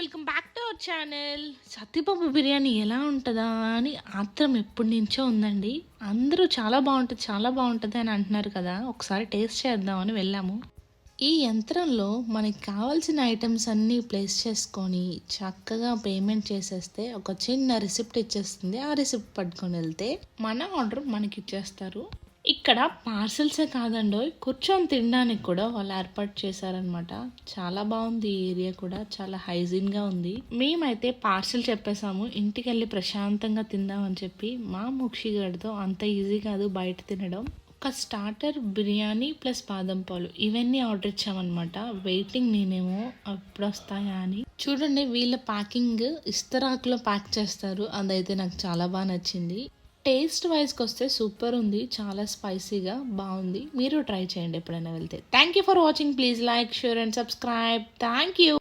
Welcome back to our channel. సత్తిపప్పు బిర్యానీ ఎలా ఉంటుందా అని ఆత్రం ఎప్పటి నుంచో ఉందండి. అందరూ చాలా బాగుంటుంది అని అంటున్నారు కదా, ఒకసారి టేస్ట్ చేద్దామని వెళ్ళాము. ఈ యంత్రంలో మనకి కావాల్సిన ఐటమ్స్ అన్నీ ప్లేస్ చేసుకొని చక్కగా పేమెంట్ చేసేస్తే ఒక చిన్న రిసిప్ట్ ఇచ్చేస్తుంది. ఆ రిసిప్ట్ పట్టుకొని వెళ్తే మన ఆర్డర్ మనకి ఇచ్చేస్తారు. ఇక్కడ పార్సల్సే కాదండో, కూర్చొని తినడానికి కూడా వాళ్ళు ఏర్పాటు చేశారనమాట. చాలా బాగుంది. ఈ ఏరియా కూడా చాలా హైజీన్గా ఉంది. మేమైతే పార్సల్ చెప్పేసాము, ఇంటికి వెళ్ళి ప్రశాంతంగా తిందామని చెప్పి. మా ముక్షిగడితో అంత ఈజీ కాదు బయట తినడం. ఒక స్టార్టర్ బిర్యానీ ప్లస్ బాదం పాలు ఇవన్నీ ఆర్డర్ ఇచ్చామన్నమాట. వెయిటింగ్ నేనేమో ఎప్పుడు వస్తాయా అని. చూడండి, వీళ్ళ ప్యాకింగ్ ఇస్తరాకులో ప్యాక్ చేస్తారు. అదైతే నాకు చాలా బాగా నచ్చింది. టేస్ట్ వైజ్కి వస్తే సూపర్ ఉంది. చాలా స్పైసీగా బాగుంది. మీరు ట్రై చేయండి ఎప్పుడైనా వెళ్తే. Thank you for watching. Please like, share and subscribe. Thank you.